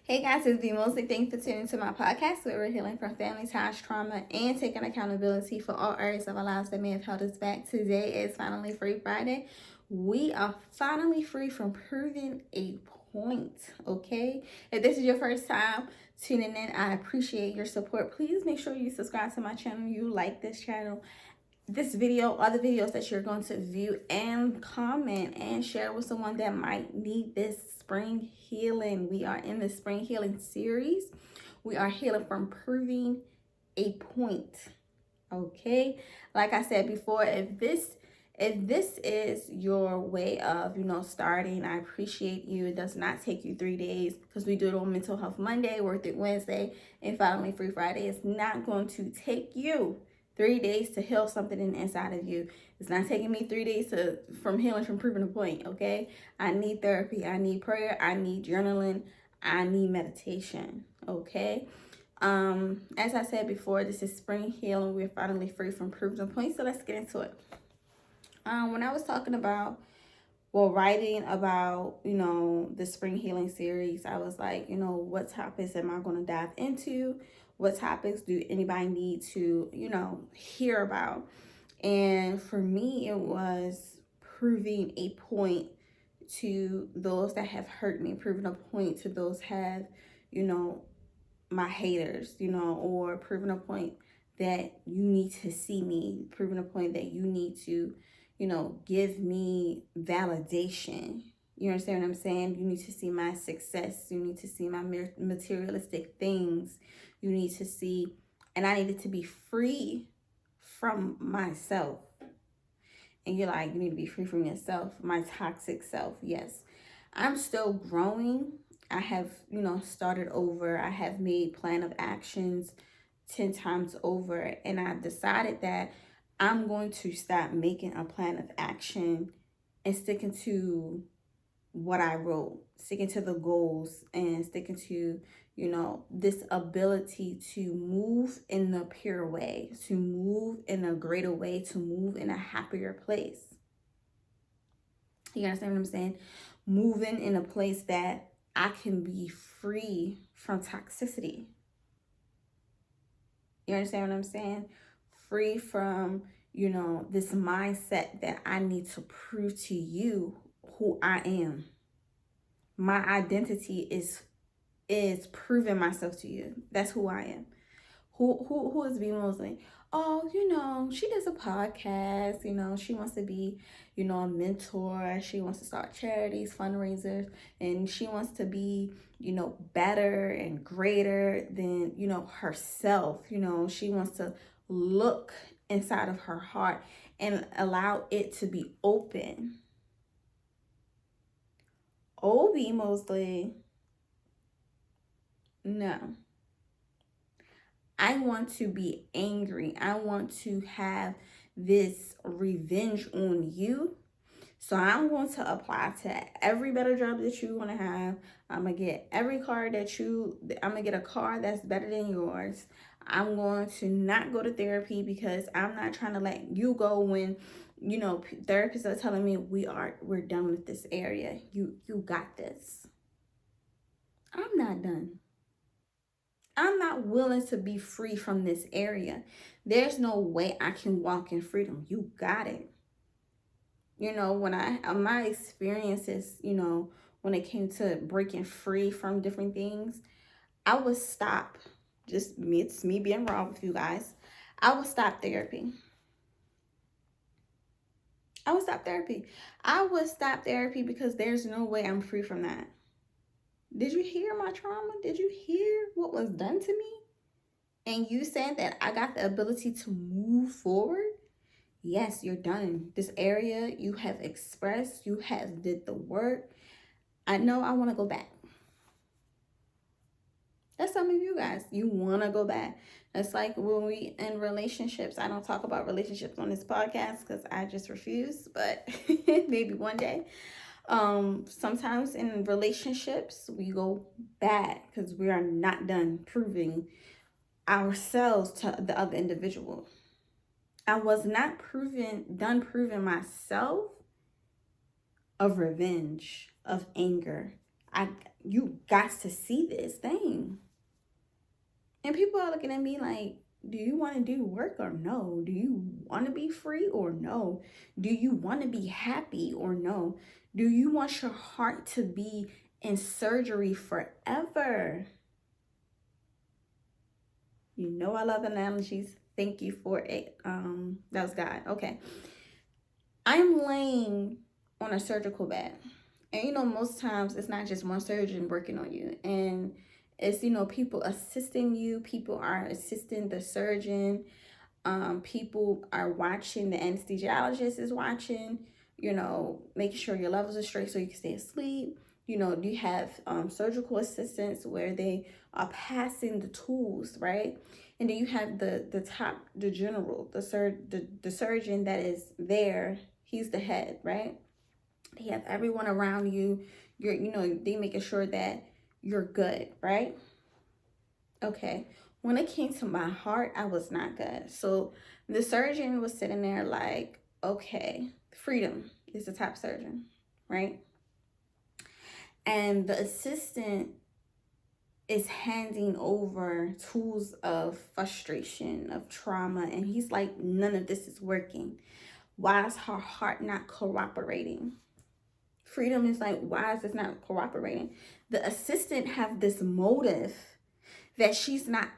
Hey guys, it's B Mostly. Thanks for tuning to my podcast where we're healing from family ties, trauma, and taking accountability for all areas of our lives that may have held us back. Today is Finally Free Friday. We are finally free from proving a point, okay? If this is your first time tuning in, I appreciate your support. Please make sure you subscribe to my channel, you like this channel, this video, other videos that you're going to view, and comment and share with someone that might need this spring healing. We are in the spring healing series. We are healing from proving a point. Okay, like I said before, if this is your way of starting, I appreciate you. It does not take you 3 days because we do it on Mental Health Monday, Worth It Wednesday, and Finally Free Friday. It's not going to take you 3 days to heal something in the inside of you. It's not taking me 3 days from healing from proving a point. Okay, I need therapy, I need prayer, I need journaling, I need meditation. Okay. As I said before, this is spring healing. We're finally free from proving points, so let's get into it. When I was talking about, writing about, the spring healing series, I was like, what topics am I going to dive into? What topics do anybody need to, hear about? And for me, it was proving a point to those that have hurt me, proving a point to those have, my haters, or proving a point that you need to see me, proving a point that you need to, give me validation. You understand what I'm saying? You need to see my success. You need to see my materialistic things. You need to see, and I needed to be free from myself. And you're like, you need to be free from yourself, my toxic self. Yes, I'm still growing. I have, started over. I have made plan of actions 10 times over. And I've decided that I'm going to stop making a plan of action and sticking to what I wrote, sticking to the goals and sticking to, this ability to move in the pure way, to move in a greater way, to move in a happier place. You understand what I'm saying? Moving in a place that I can be free from toxicity. You understand what I'm saying? Free from, this mindset that I need to prove to you who I am. My identity is proving myself to you. That's who I am. Who is B Mosley? Oh, she does a podcast. She wants to be, a mentor. She wants to start charities, fundraisers, and she wants to be, better and greater than, herself. She wants to look inside of her heart and allow it to be open. Oh, B Mosley. No. I want to be angry. I want to have this revenge on you. So I'm going to apply to every better job that you want to have. I'm going to get every car I'm going to get a car that's better than yours. I'm going to not go to therapy because I'm not trying to let you go when, therapists are telling me we're done with this area. You got this. I'm not done. I'm not willing to be free from this area. There's no way I can walk in freedom. You got it. When my experiences, when it came to breaking free from different things, I would stop. It's me being raw with you guys. I would stop therapy. I would stop therapy because there's no way I'm free from that. Did you hear my trauma? Did you hear what was done to me? And you saying that I got the ability to move forward? Yes, you're done. This area you have expressed, you have did the work. I know I want to go back. That's some of you guys. You want to go back. That's like when we in relationships. I don't talk about relationships on this podcast because I just refuse, but maybe one day. Sometimes in relationships, we go back because we are not done proving ourselves to the other individual. I was not done proving myself of revenge, of anger. You got to see this thing. And people are looking at me like, do you want to do work or no? Do you want to be free or no? Do you want to be happy or no? Do you want your heart to be in surgery forever? You know I love analogies. Thank you for it. That was God. Okay. I'm laying on a surgical bed. And you know, most times it's not just one surgeon working on you. And it's, you know, people assisting you. People are assisting the surgeon. People are watching. The anesthesiologist is watching, you know, making sure your levels are straight so you can stay asleep. You know, you have surgical assistants where they are passing the tools, right? And then you have the general, the surgeon that is there. He's the head, right? They have everyone around you. You know, they making sure that you're good, right? Okay. When it came to my heart, I was not good. So the surgeon was sitting there like, okay, Freedom is the top surgeon, right? And the assistant is handing over tools of frustration, of trauma, and he's like, none of this is working. Why is her heart not cooperating? Freedom is like, why is this not cooperating? The assistant have this motive that she's not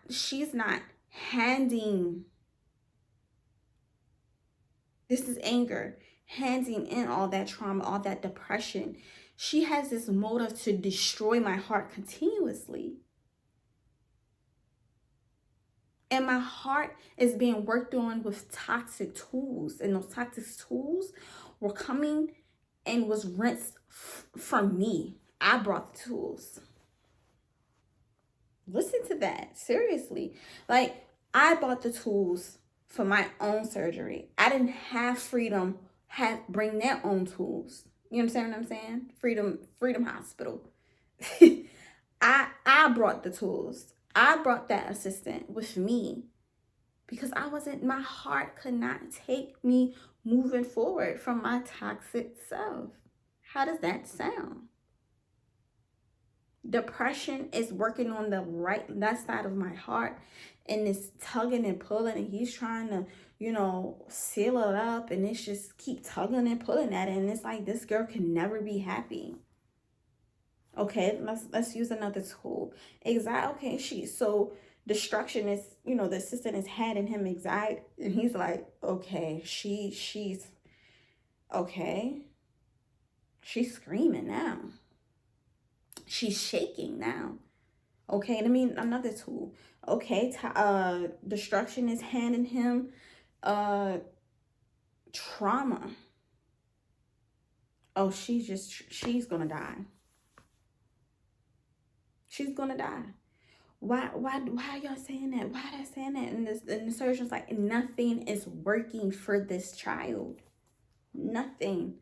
handing, this is anger, handing in all that trauma, all that depression. She has this motive to destroy my heart continuously. And my heart is being worked on with toxic tools. And those toxic tools were coming and was rinsed from me. I brought the tools. Listen to that. Seriously. Like, I bought the tools for my own surgery. I didn't have Freedom bring their own tools. You understand what I'm saying? Freedom Hospital. I brought the tools. I brought that assistant with me because my heart could not take me moving forward from my toxic self. How does that sound? Depression is working on that side of my heart, and it's tugging and pulling, and he's trying to, you know, seal it up, and it's just keep tugging and pulling at it, and it's like this girl can never be happy. Okay, let's use another tool. Anxiety. Okay, so destruction is, you know, the assistant is handing him anxiety, and he's like, okay, she's okay. She's screaming now. She's shaking now. Okay, and I mean another tool. Okay, destruction is handing him trauma. Oh, she's gonna die. She's gonna die. Why are y'all saying that? Why are they saying that? And the surgeon's like, nothing is working for this child. Nothing.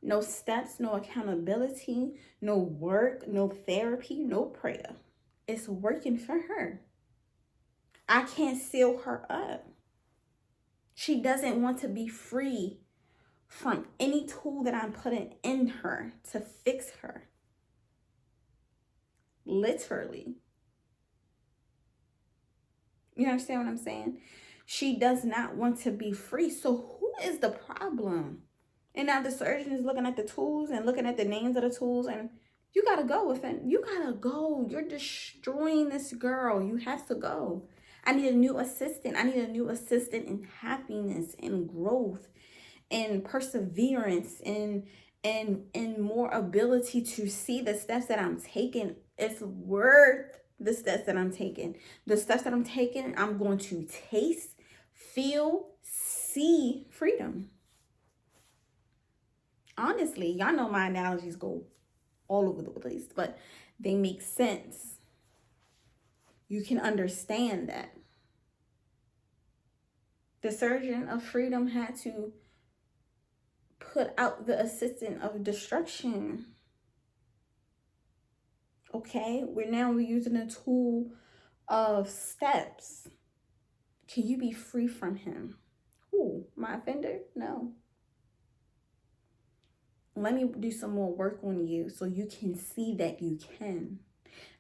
No steps, no accountability, no work, no therapy, no prayer. It's working for her. I can't seal her up. She doesn't want to be free from any tool that I'm putting in her to fix her. Literally. You understand what I'm saying? She does not want to be free. So who is the problem? And now the surgeon is looking at the tools and looking at the names of the tools, and you got to go with it. You got to go. You're destroying this girl. You have to go. I need a new assistant. I need a new assistant in happiness and growth and perseverance and more ability to see the steps that I'm taking. It's worth the steps that I'm taking. The steps that I'm taking, I'm going to taste, feel, see freedom. Honestly, y'all know my analogies go all over the place, but they make sense. You can understand that. The surgeon of freedom had to put out the assistant of destruction. Okay, we're using a tool of steps. Can you be free from him? Who? My offender? No. let me do some more work on you so you can see that you can.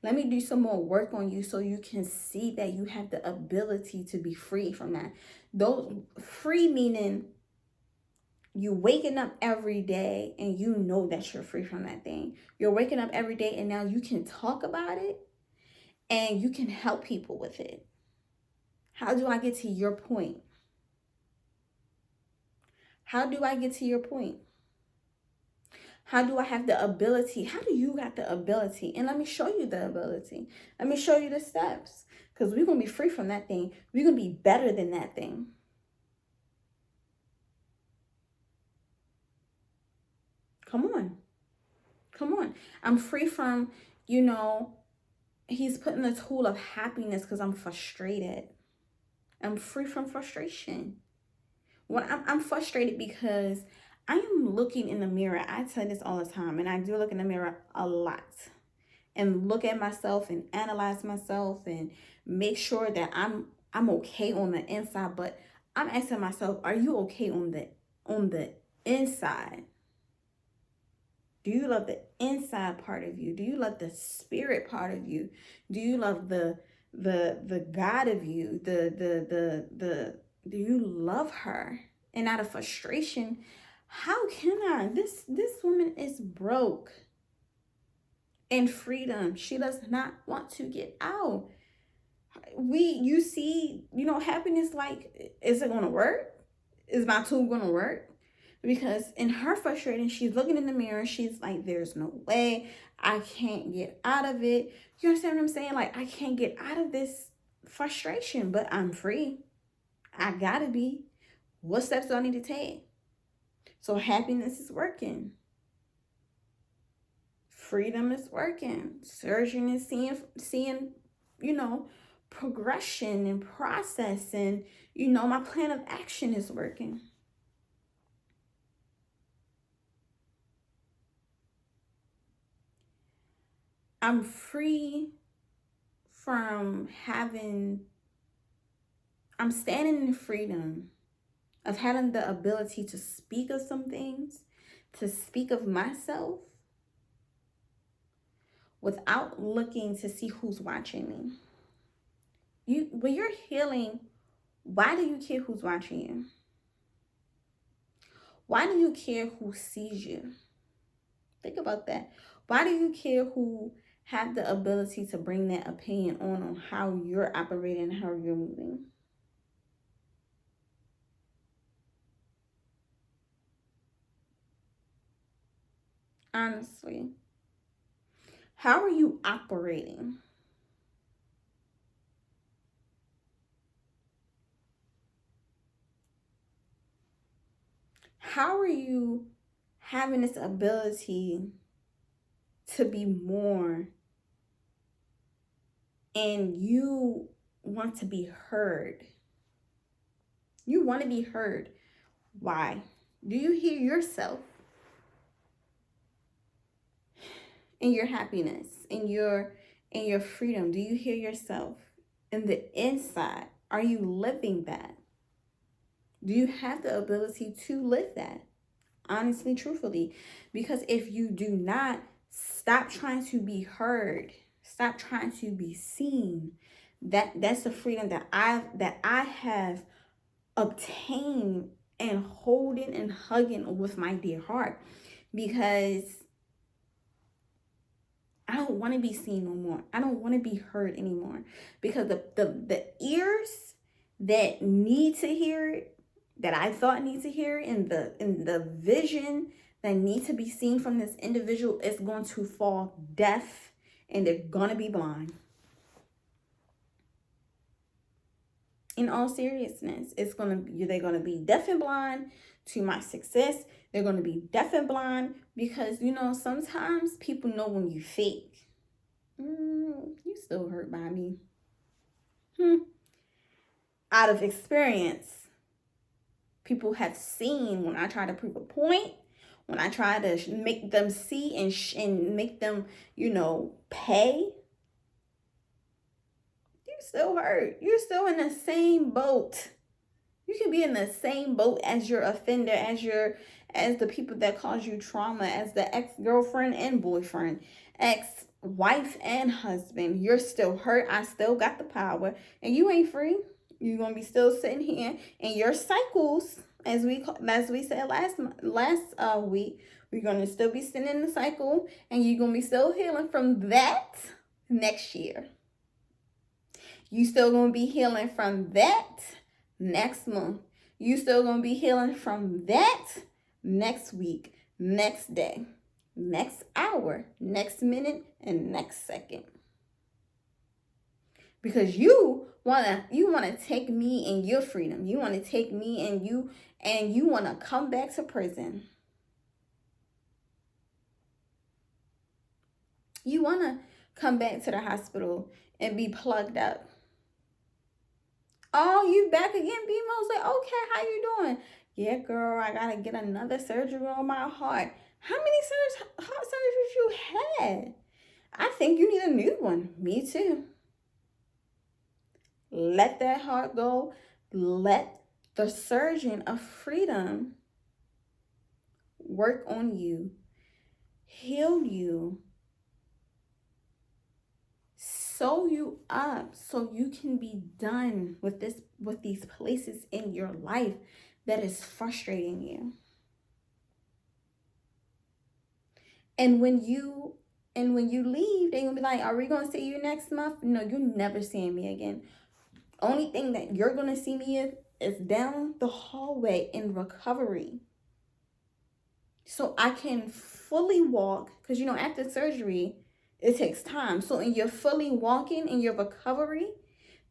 Let me do some more work on you so you can see that you have the ability to be free from that. Those free meaning you waking up every day and you know that you're free from that thing. You're waking up every day and now you can talk about it and you can help people with it. How do I get to your point? How do I get to your point? How do I have the ability? How do you got the ability? And let me show you the ability. Let me show you the steps. Because we're going to be free from that thing. We're going to be better than that thing. Come on. Come on. I'm free from, he's putting the tool of happiness because I'm frustrated. I'm free from frustration. When I'm frustrated because I am looking in the mirror. I tell this all the time, and I do look in the mirror a lot and look at myself and analyze myself and make sure that I'm okay on the inside. But I'm asking myself, are you okay on the inside? Do you love the inside part of you? Do you love the spirit part of you? Do you love the God of you? Do you love her? And out of frustration, how can I? This woman is broke. In freedom, she does not want to get out. You see, happiness, like, is it gonna work? Is my tool gonna work? Because in her frustration, she's looking in the mirror. She's like, there's no way. I can't get out of it. You understand what I'm saying? Like, I can't get out of this frustration, but I'm free. I gotta be. What steps do I need to take? So happiness is working. Freedom is working. Surging is seeing, progression and process. And, my plan of action is working. I'm free from I'm standing in freedom of having the ability to speak of some things, to speak of myself without looking to see who's watching me. When you're healing, why do you care who's watching you? Why do you care who sees you? Think about that. Why do you care who have the ability to bring that opinion on how you're operating, how you're moving? Honestly, how are you operating? How are you having this ability to be more and you want to be heard? You want to be heard. Why? Do you hear yourself? In your happiness, in your freedom, do you hear yourself? In the inside, are you living that? Do you have the ability to live that? Honestly, truthfully. Because if you do not, stop trying to be heard. Stop trying to be seen. That's the freedom that I have obtained and holding and hugging with my dear heart. Because I don't want to be seen no more. I don't want to be heard anymore. Because the ears that need to hear it, that I thought need to hear it, and the vision that need to be seen from this individual is going to fall deaf, and they're going to be blind. In all seriousness, they're going to be deaf and blind to my success. They're going to be deaf and blind because, sometimes people know when you fake. You still hurt by me. Out of experience, people have seen when I try to prove a point, when I try to make them see and make them, pay. You still hurt. You're still in the same boat. You can be in the same boat as your offender, as as the people that caused you trauma, as the ex-girlfriend and boyfriend, ex-wife and husband. You're still hurt. I still got the power, and you ain't free. You're gonna be still sitting here in your cycles, as we said last week. We're gonna still be sitting in the cycle, and you're gonna be still healing from that next year. You still gonna be healing from that next month. You still gonna be healing from that next week, next day, next hour, next minute, and next second. Because you wanna take me and your freedom. You wanna take me and you wanna come back to prison. You wanna come back to the hospital and be plugged up. Oh, you back again, B-Mo's like, okay, how you doing? Yeah, girl, I gotta get another surgery on my heart. How many heart surgeries you had? I think you need a new one. Me too. Let that heart go. Let the surgeon of freedom work on you, heal you, sew you up so you can be done with these places in your life that is frustrating you. And when you leave, they're gonna be like, are we gonna see you next month? No, you're never seeing me again. Only thing that you're gonna see me is down the hallway in recovery. So I can fully walk, because after surgery, it takes time. So in your fully walking, in your recovery,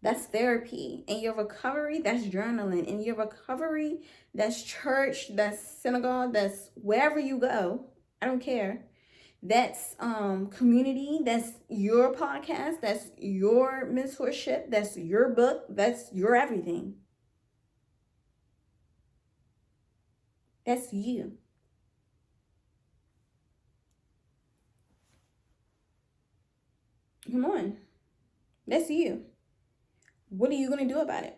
that's therapy. In your recovery, that's journaling. In your recovery, that's church, that's synagogue, that's wherever you go. I don't care. That's community. That's your podcast. That's your mentorship. That's your book. That's your everything. That's you. Come on. That's you. What are you going to do about it?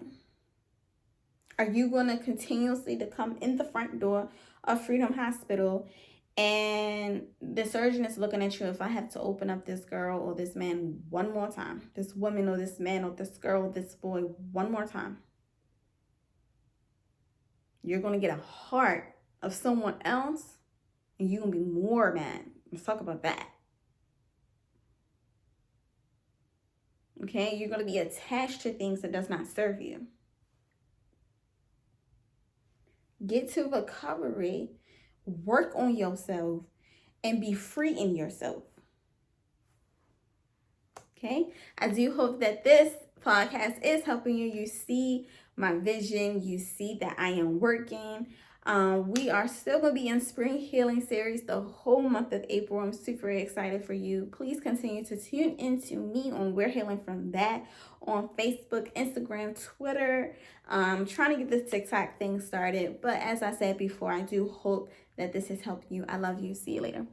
Are you going to continuously to come in the front door of Freedom Hospital and the surgeon is looking at you? If I have to open up this girl or this man one more time, this woman or this man or this girl or this boy one more time, you're going to get a heart of someone else and you're going to be more mad. Let's talk about that. Okay, you're going to be attached to things that does not serve you. Get to recovery, work on yourself, and be free in yourself. Okay, I do hope that this podcast is helping you. You see my vision. You see that I am working. We are still going to be in Spring Healing Series the whole month of April. I'm super excited for you. Please continue to tune into me on We're Healing From That on Facebook, Instagram, Twitter. Trying to get this TikTok thing started. But as I said before, I do hope that this has helped you. I love you. See you later.